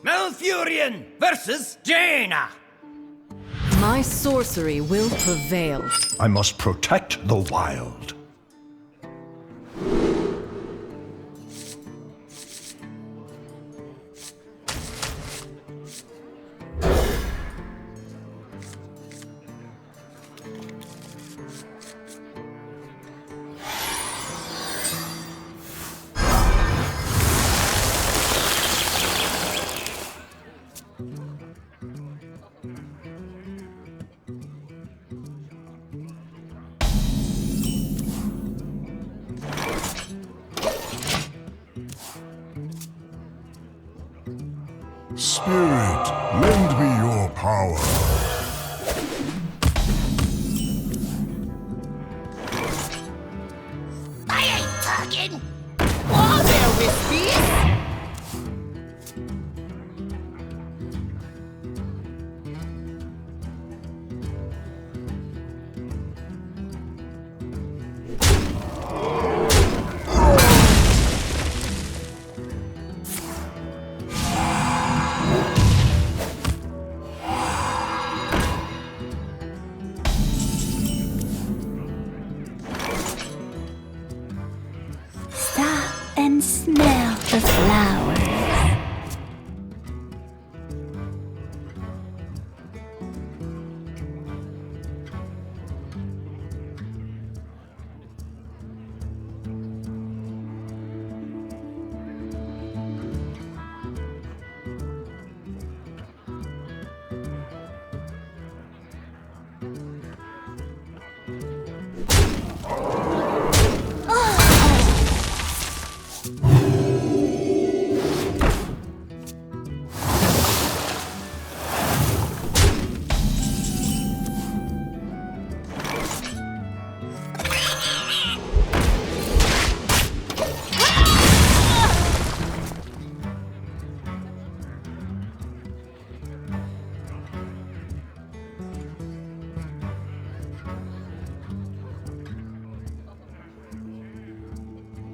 Malfurion versus Jaina. My sorcery will prevail. I must protect the wild. Spirit, lend me your power. I ain't talking. Whoa there, Wispies! Stop and smell the flowers.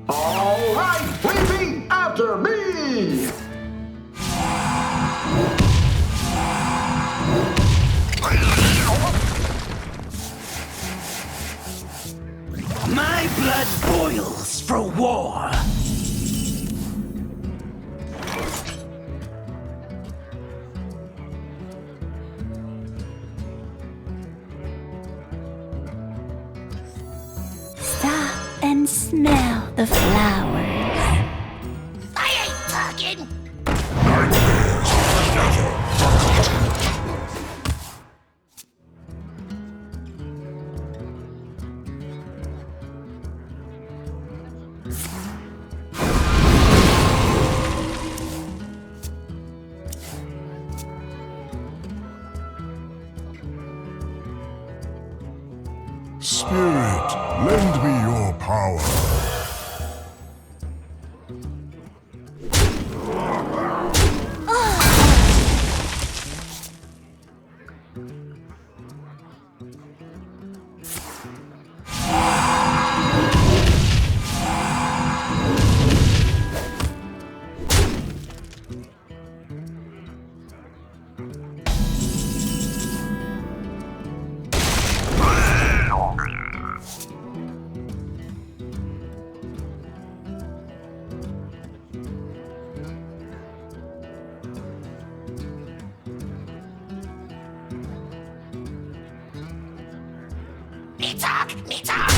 All right, repeat after me! My blood boils for war. Stop and smell the flowers. I ain't talking. Nightmares never forgotten. Spirit, lend me your power. Me talk.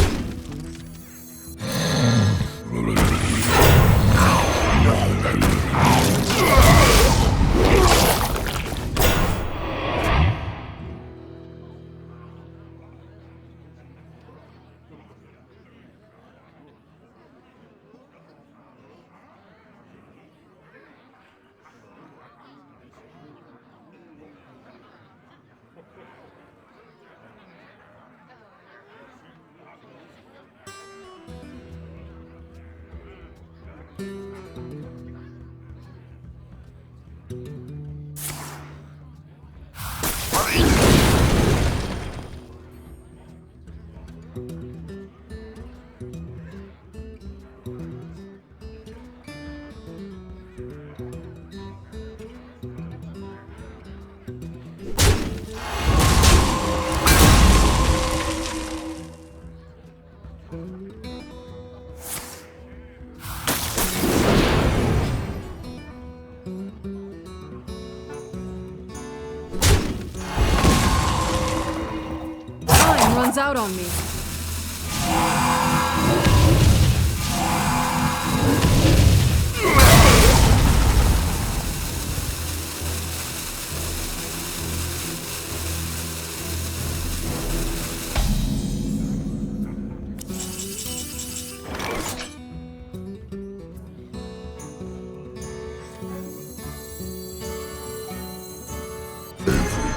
Time runs out on me.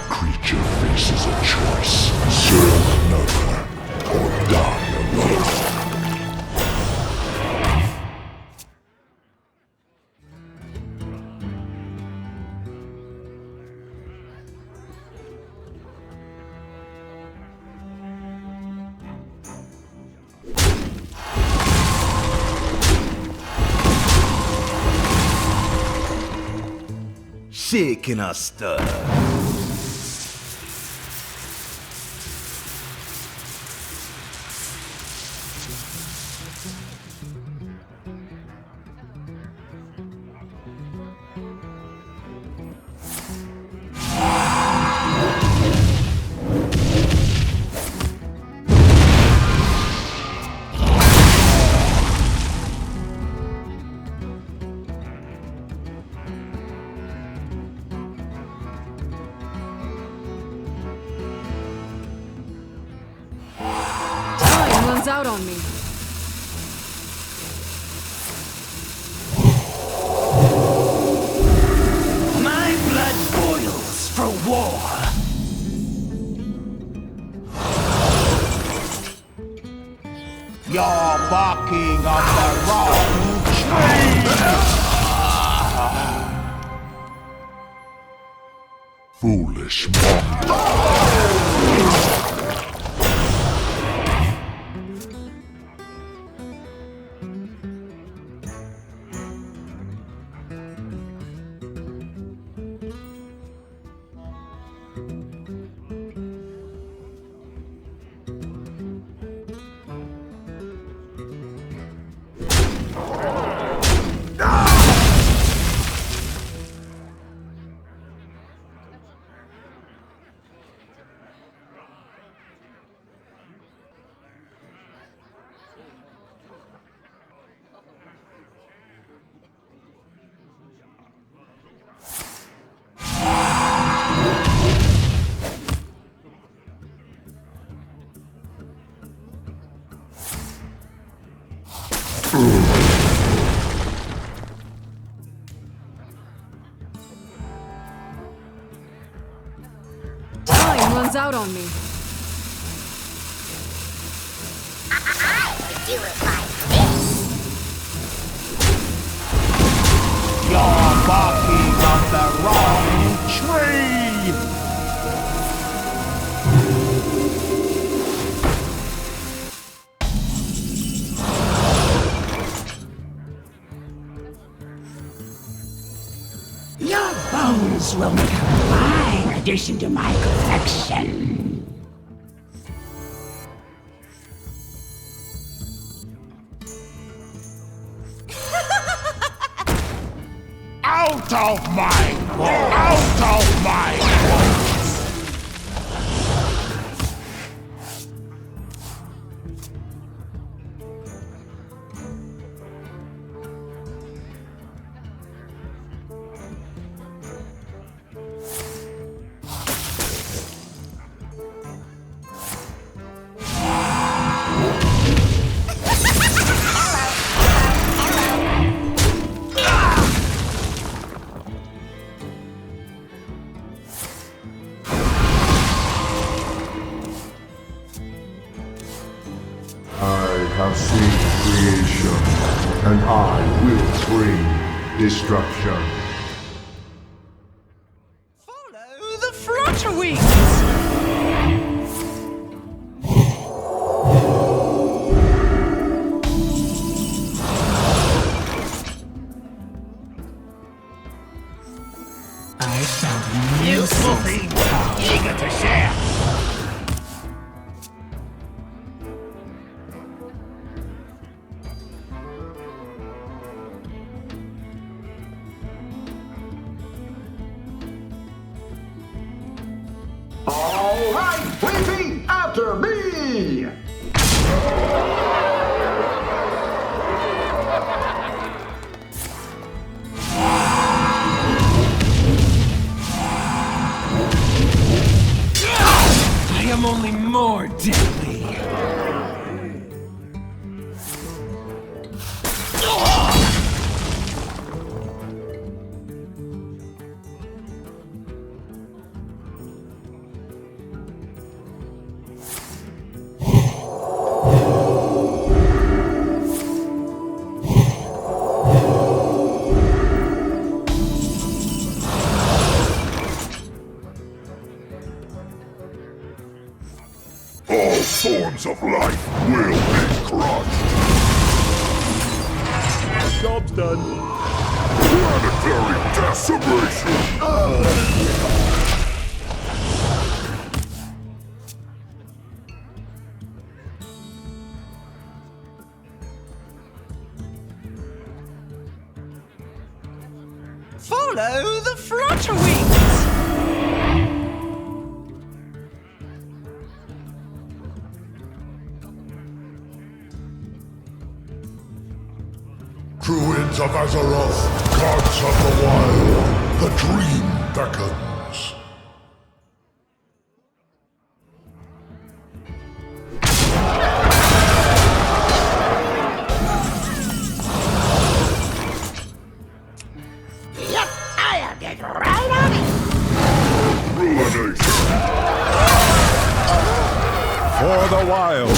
Creature faces a choice. Serve another, or die alone. Shaking a stir. Time runs out on me. My blood boils for war. You're barking up the wrong tree! Foolish mongrel. Time runs out on me. Do it like this. You're barking up the wrong tree! Your bones will make a fine addition to my collection. Out of my way! Out of my way! I have seen creation, and I will bring destruction. Follow the flutterwings. I found Useful thing, eager to share! only more deadly. All forms of life will be crushed. Job's done. Planetary decimation. Follow the flutterwings! Druids of Azeroth, gods of the wild, the dream beckons. Yep, I'll get right on it. Ruination. For the wild.